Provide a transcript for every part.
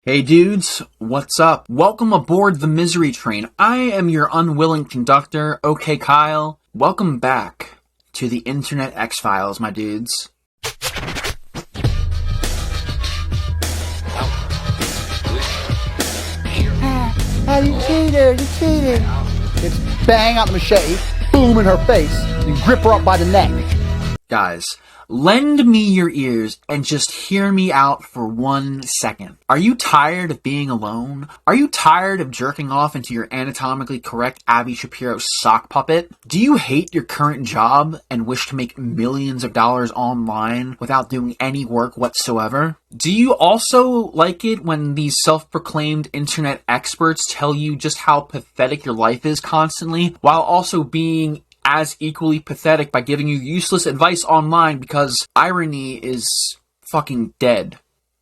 Hey dudes, what's up? Welcome aboard the misery train. I am your unwilling conductor, OK Kyle. Welcome back to the Internet X-Files, my dudes. You cheated, you cheated. It's bang out the machete, boom in her face, and grip her up by the neck. Guys, lend me your ears and just hear me out for 1 second. Are you tired of being alone? Are you tired of jerking off into your anatomically correct Abby Shapiro sock puppet? Do you hate your current job and wish to make millions of dollars online without doing any work whatsoever? Do you also like it when these self-proclaimed internet experts tell you just how pathetic your life is constantly, while also being as equally pathetic by giving you useless advice online because irony is fucking dead?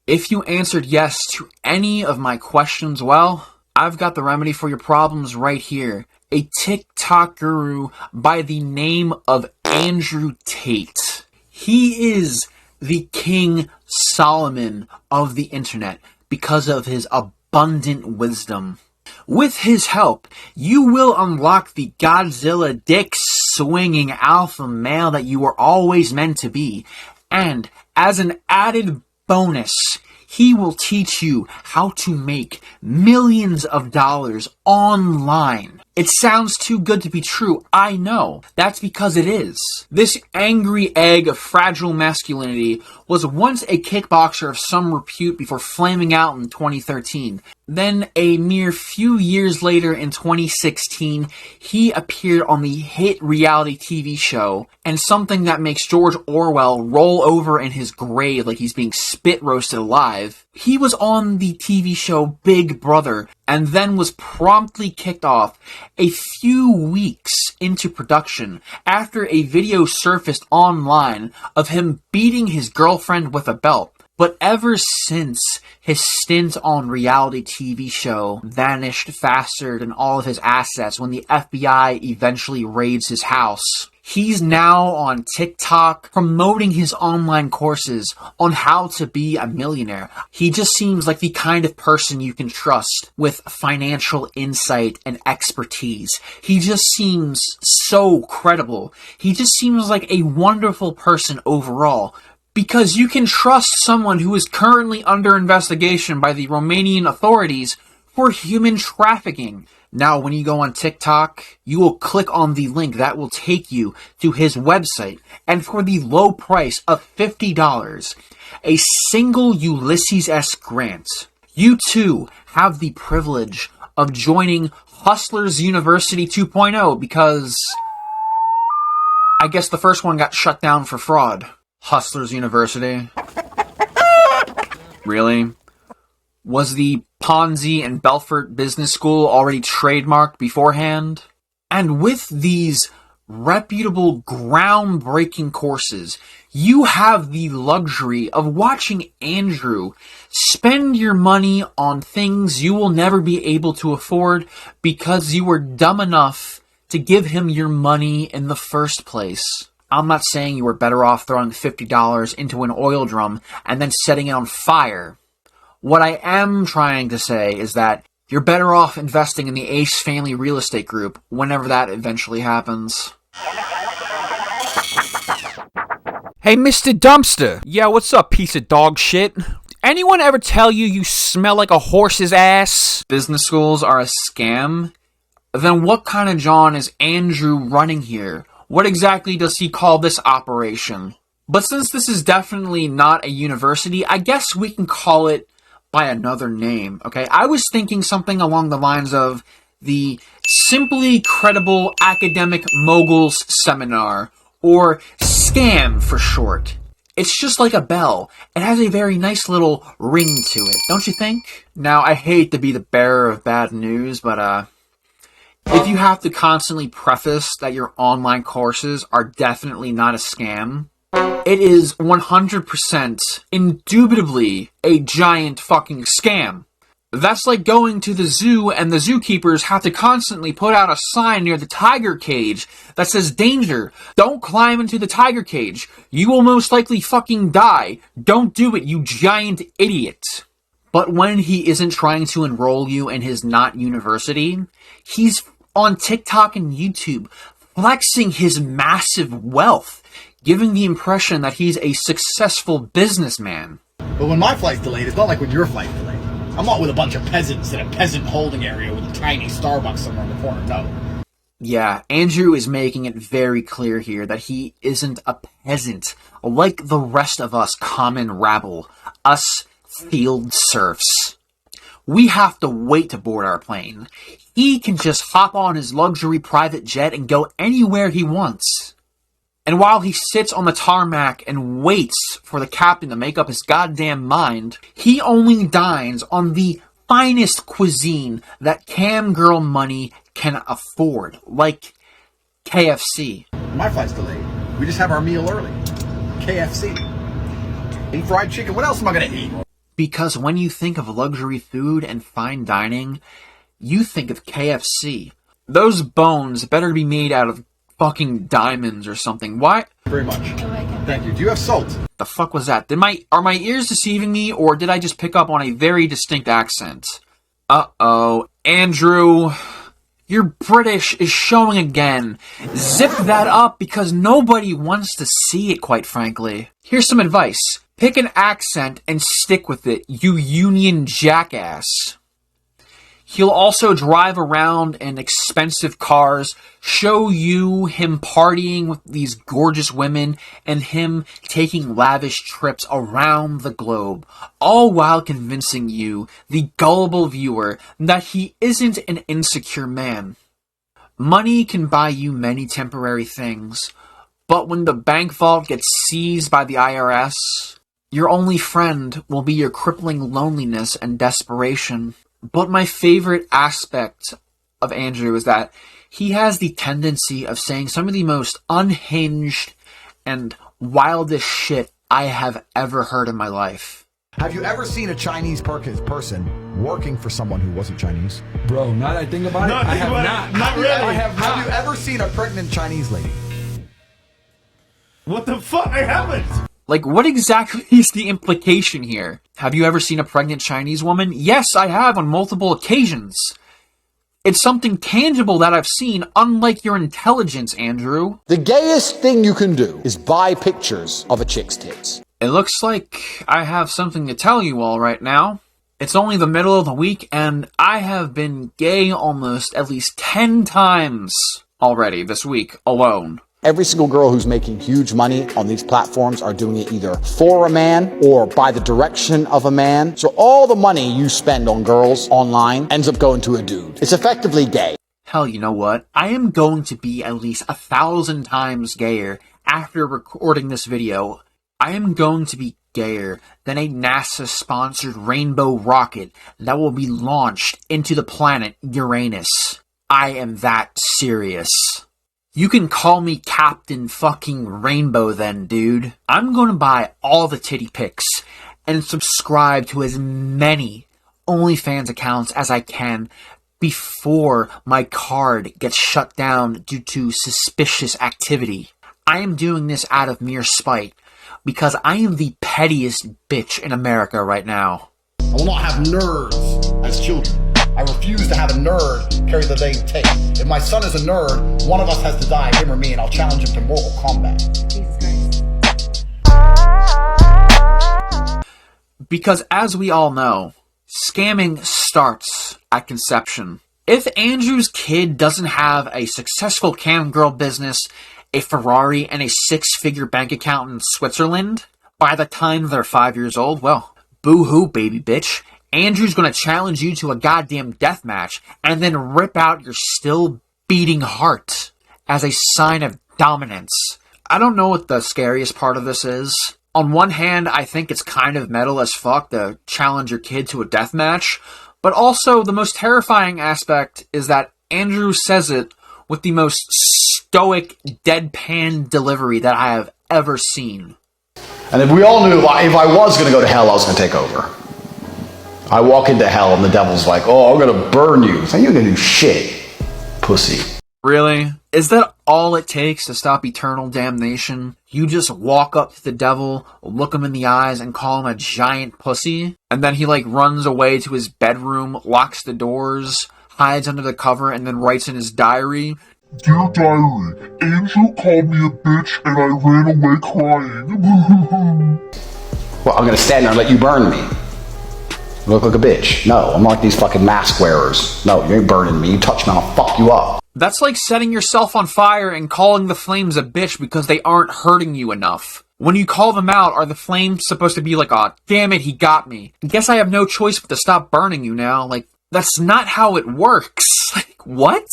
If you answered yes to any of my questions, well, I've got the remedy for your problems right here. A TikTok guru by the name of Andrew Tate. He is the King Solomon of the internet because of his abundant wisdom. With his help, you will unlock the Godzilla dick-swinging alpha male that you were always meant to be. And as an added bonus, he will teach you how to make millions of dollars online. It sounds too good to be true, I know. That's because it is. This angry egg of fragile masculinity was once a kickboxer of some repute before flaming out in 2013. Then, a mere few years later in 2016, he appeared on the hit reality TV show, and something that makes George Orwell roll over in his grave like he's being spit roasted alive. He was on the TV show Big Brother, and then was promptly kicked off a few weeks into production after a video surfaced online of him beating his girlfriend with a belt. But ever since his stint on reality TV show vanished faster than all of his assets when the FBI eventually raids his house, he's now on TikTok promoting his online courses on how to be a millionaire. He just seems like the kind of person you can trust with financial insight and expertise. He just seems so credible. He just seems like a wonderful person overall. Because you can trust someone who is currently under investigation by the Romanian authorities for human trafficking. Now, when you go on TikTok, you will click on the link that will take you to his website, and for the low price of $50, a single Ulysses S. Grant, you too have the privilege of joining Hustlers University 2.0 because I guess the first one got shut down for fraud. Hustlers University? Really? Was the Ponzi and Belfort Business School already trademarked beforehand? And with these reputable, groundbreaking courses, you have the luxury of watching Andrew spend your money on things you will never be able to afford because you were dumb enough to give him your money in the first place. I'm not saying you were better off throwing $50 into an oil drum and then setting it on fire. What I am trying to say is that you're better off investing in the Ace Family Real Estate Group whenever that eventually happens. Hey, Mr. Dumpster. Yeah, what's up, piece of dog shit? Anyone ever tell you you smell like a horse's ass? Business schools are a scam? Then what kind of John is Andrew running here? What exactly does he call this operation? But since this is definitely not a university, I guess we can call it by another name, okay? I was thinking something along the lines of the Simply Credible Academic Moguls Seminar, or SCAM for short. It's just like a bell. It has a very nice little ring to it, don't you think? Now, I hate to be the bearer of bad news, but if you have to constantly preface that your online courses are definitely not a scam, it is 100% indubitably a giant fucking scam. That's like going to the zoo and the zookeepers have to constantly put out a sign near the tiger cage that says, "Danger, don't climb into the tiger cage. You will most likely fucking die. Don't do it, you giant idiot." But when he isn't trying to enroll you in his not university, he's on TikTok and YouTube flexing his massive wealth, giving the impression that he's a successful businessman. But when my flight's delayed, it's not like when your flight's delayed. I'm not with a bunch of peasants in a peasant holding area with a tiny Starbucks somewhere in the corner, no. Yeah, Andrew is making it very clear here that he isn't a peasant like the rest of us common rabble, us field serfs. We have to wait to board our plane. He can just hop on his luxury private jet and go anywhere he wants. And while he sits on the tarmac and waits for the captain to make up his goddamn mind, he only dines on the finest cuisine that cam girl money can afford, like KFC. My flight's delayed. We just have our meal early. KFC. Eat fried chicken. What else am I gonna eat? Because when you think of luxury food and fine dining, you think of KFC. Those bones better be made out of fucking diamonds or something. Why? Very much. Thank you. Do you have salt? The fuck was that? Are my ears deceiving me, or did I just pick up on a very distinct accent? Uh-oh. Andrew, your British is showing again. Zip that up because nobody wants to see it, quite frankly. Here's some advice. Pick an accent and stick with it, you union jackass. He'll also drive around in expensive cars, show you him partying with these gorgeous women, and him taking lavish trips around the globe, all while convincing you, the gullible viewer, that he isn't an insecure man. Money can buy you many temporary things, but when the bank vault gets seized by the IRS, your only friend will be your crippling loneliness and desperation. But my favorite aspect of Andrew is that he has the tendency of saying some of the most unhinged and wildest shit I have ever heard in my life. Have you ever seen a Chinese person working for someone who wasn't Chinese? Bro, now that I think about it, I have not. Not really. I have not. Have you ever seen a pregnant Chinese lady? What the fuck? I haven't. Like, what exactly is the implication here? Have you ever seen a pregnant Chinese woman? Yes, I have on multiple occasions. It's something tangible that I've seen, unlike your intelligence, Andrew. The gayest thing you can do is buy pictures of a chick's tits. It looks like I have something to tell you all right now. It's only the middle of the week, and I have been gay almost at least 10 times already this week alone. Every single girl who's making huge money on these platforms are doing it either for a man or by the direction of a man. So all the money you spend on girls online ends up going to a dude. It's effectively gay. Hell, you know what? I am going to be at least 1,000 times gayer after recording this video. I am going to be gayer than a NASA-sponsored rainbow rocket that will be launched into the planet Uranus. I am that serious. You can call me Captain fucking Rainbow then, dude. I'm gonna buy all the titty pics and subscribe to as many OnlyFans accounts as I can before my card gets shut down due to suspicious activity. I am doing this out of mere spite because I am the pettiest bitch in America right now. I will not have nerds as children. I refuse to have a nerd carry the name Tate. If my son is a nerd, one of us has to die, him or me, and I'll challenge him to mortal combat. Jesus Christ. Because as we all know, scamming starts at conception. If Andrew's kid doesn't have a successful cam girl business, a Ferrari, and a 6-figure bank account in Switzerland by the time they're 5 years old, well, boo-hoo, baby bitch. Andrew's gonna challenge you to a goddamn death match and then rip out your still beating heart as a sign of dominance. I don't know what the scariest part of this is. On one hand, I think it's kind of metal as fuck to challenge your kid to a death match, but also the most terrifying aspect is that Andrew says it with the most stoic, deadpan delivery that I have ever seen. And if we all knew if I was going to go to hell, I was going to take over. I walk into hell and the devil's like, oh, I'm going to burn you. So you're going to do shit, pussy. Really? Is that all it takes to stop eternal damnation? You just walk up to the devil, look him in the eyes, and call him a giant pussy? And then he, runs away to his bedroom, locks the doors, hides under the cover, and then writes in his diary, "Dear diary, Andrew called me a bitch and I ran away crying." Well, I'm gonna stand there and let you burn me. Look like a bitch. No, I'm not like these fucking mask wearers. No, you ain't burning me. You touch me, I'll fuck you up. That's like setting yourself on fire and calling the flames a bitch because they aren't hurting you enough. When you call them out, are the flames supposed to be like, "Aw, damn it, he got me. Guess I have no choice but to stop burning you now"? That's not how it works. What?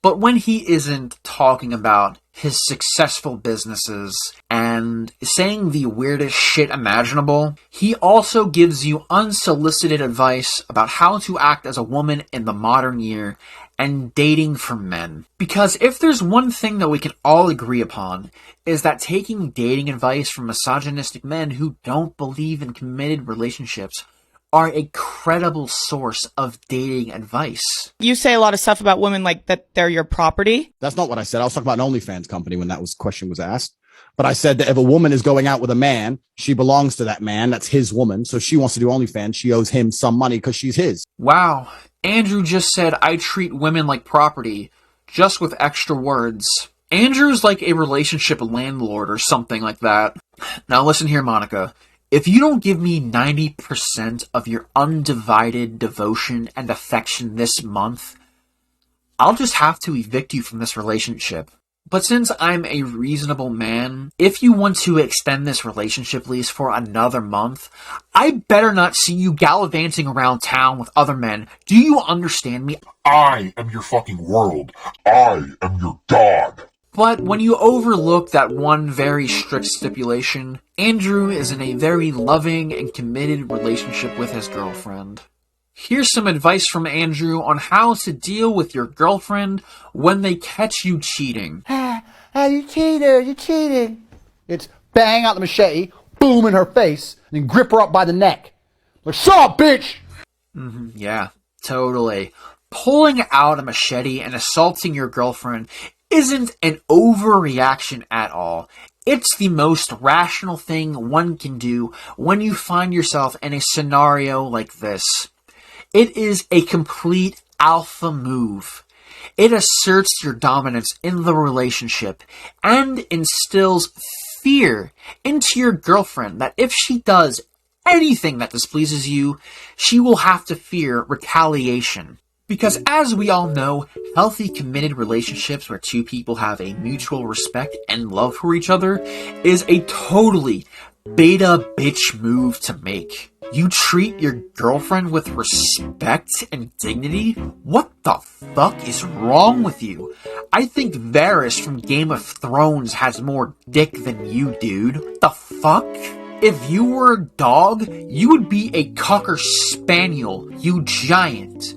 But when he isn't talking about his successful businesses and saying the weirdest shit imaginable, he also gives you unsolicited advice about how to act as a woman in the modern year and dating for men. Because if there's one thing that we can all agree upon, is that taking dating advice from misogynistic men who don't believe in committed relationships are a credible source of dating advice. You say a lot of stuff about women like that they're your property. That's not what I said. I was talking about an OnlyFans company when that question was asked. But I said that if a woman is going out with a man, she belongs to that man. That's his woman. So she wants to do OnlyFans. She owes him some money because she's his. Wow. Andrew just said, "I treat women like property," just with extra words. Andrew's like a relationship landlord or something like that. Now listen here, Monica. If you don't give me 90% of your undivided devotion and affection this month, I'll just have to evict you from this relationship. But since I'm a reasonable man, if you want to extend this relationship lease for another month, I better not see you gallivanting around town with other men. Do you understand me? I am your fucking world. I am your god. But when you overlook that one very strict stipulation, Andrew is in a very loving and committed relationship with his girlfriend. Here's some advice from Andrew on how to deal with your girlfriend when they catch you cheating. You cheater, you cheating. It's bang out the machete, boom in her face, and then grip her up by the neck. Shut up, bitch! Yeah, totally. Pulling out a machete and assaulting your girlfriend isn't an overreaction at all. It's the most rational thing one can do when you find yourself in a scenario like this. It is a complete alpha move. It asserts your dominance in the relationship and instills fear into your girlfriend that if she does anything that displeases you, she will have to fear retaliation. Because as we all know, healthy committed relationships where two people have a mutual respect and love for each other is a totally beta bitch move to make. You treat your girlfriend with respect and dignity? What the fuck is wrong with you? I think Varys from Game of Thrones has more dick than you, dude. What the fuck? If you were a dog, you would be a cocker spaniel, you giant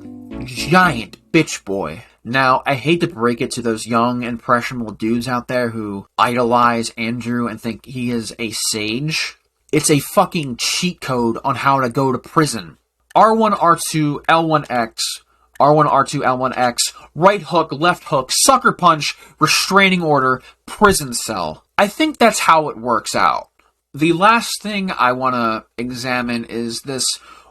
bitch boy. Now, I hate to break it to those young, impressionable dudes out there who idolize Andrew and think he is a sage. It's a fucking cheat code on how to go to prison. R1, R2, L1X, R1, R2, L1X, right hook, left hook, sucker punch, restraining order, prison cell. I think that's how it works out. The last thing I want to examine is this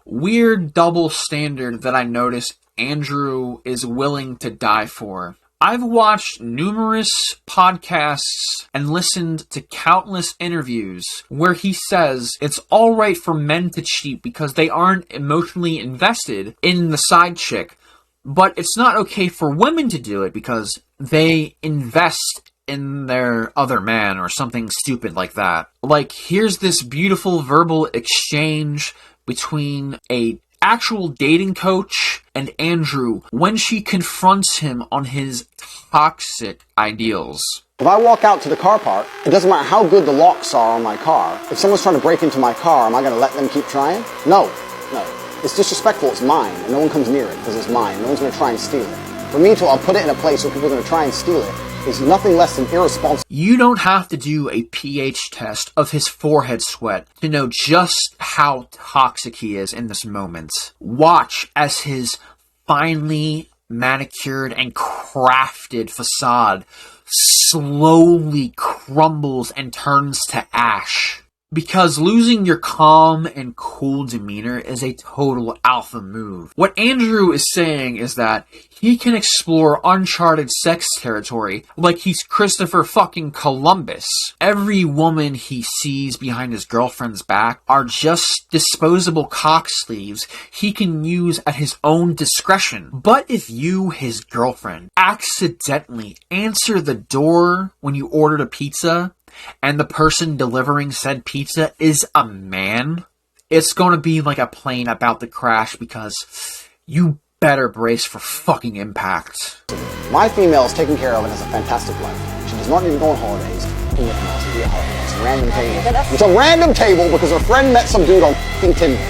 weird double standard that I notice Andrew is willing to die for. I've watched numerous podcasts and listened to countless interviews where he says it's alright for men to cheat because they aren't emotionally invested in the side chick, but it's not okay for women to do it because they invest in their other man or something stupid like that. Here's this beautiful verbal exchange between a actual dating coach and Andrew when she confronts him on his toxic ideals. If I walk out to the car park, it doesn't matter how good the locks are on my car. If someone's trying to break into my car, am I going to let them keep trying? No. It's disrespectful. It's mine. And no one comes near it because it's mine. No one's going to try and steal it. For me to put it in a place where people are going to try and steal it is nothing less than irresponsible. You don't have to do a pH test of his forehead sweat to know just how toxic he is in this moment. Watch as his finely manicured and crafted facade slowly crumbles and turns to ash. Because losing your calm and cool demeanor is a total alpha move. What Andrew is saying is that he can explore uncharted sex territory like he's Christopher fucking Columbus. Every woman he sees behind his girlfriend's back are just disposable cock sleeves he can use at his own discretion. But if you, his girlfriend, accidentally answer the door when you ordered a pizza, and the person delivering said pizza is a man, it's gonna be like a plane about to crash because you better brace for fucking impact. My female is taken care of and has a fantastic life. She does not need to go on holidays. It's a random table. It's a random table because her friend met some dude on Tinder.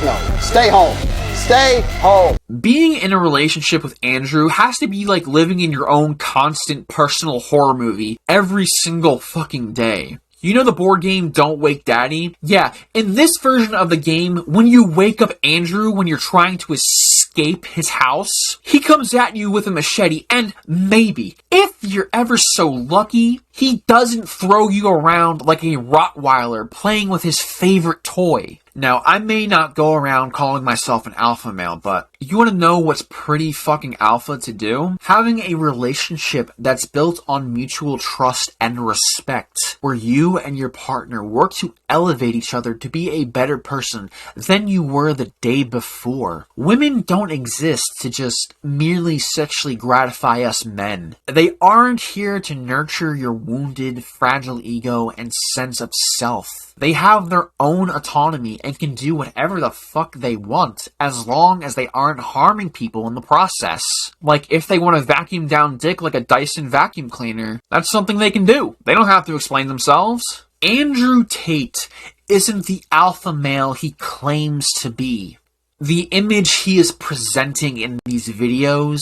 No, stay home. Stay home. Being in a relationship with Andrew has to be like living in your own constant personal horror movie every single fucking day. You know the board game Don't Wake Daddy? Yeah, in this version of the game, when you wake up Andrew when you're trying to escape his house, he comes at you with a machete, and maybe, if you're ever so lucky, he doesn't throw you around like a Rottweiler playing with his favorite toy. Now, I may not go around calling myself an alpha male, but you want to know what's pretty fucking alpha to do? Having a relationship that's built on mutual trust and respect, where you and your partner work to elevate each other to be a better person than you were the day before. Women don't exist to just merely sexually gratify us men. They aren't here to nurture your wounded, fragile ego and sense of self. They have their own autonomy and can do whatever the fuck they want, as long as they aren't harming people in the process. Like, if they want to vacuum down dick like a Dyson vacuum cleaner, that's something they can do. They don't have to explain themselves. Andrew Tate isn't the alpha male he claims to be. The image he is presenting in these videos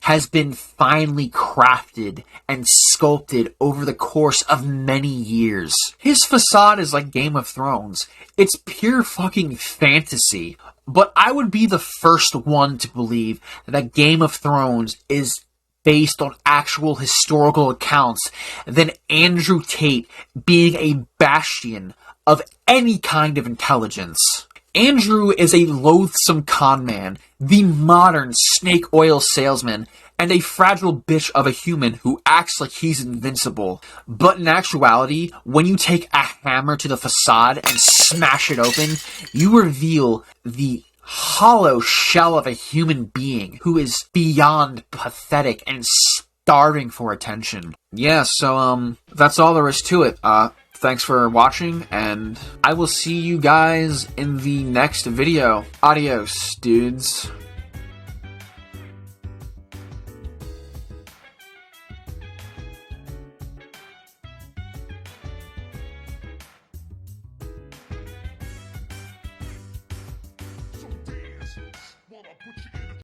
has been finely crafted and sculpted over the course of many years. His facade is like Game of Thrones. It's pure fucking fantasy. But I would be the first one to believe that Game of Thrones is based on actual historical accounts than Andrew Tate being a bastion of any kind of intelligence. Andrew is a loathsome con man, the modern snake oil salesman, and a fragile bitch of a human who acts like he's invincible. But in actuality, when you take a hammer to the facade and smash it open, you reveal the hollow shell of a human being who is beyond pathetic and starving for attention. Yeah, so, that's all there is to it. Thanks for watching, and I will see you guys in the next video. Adios, dudes.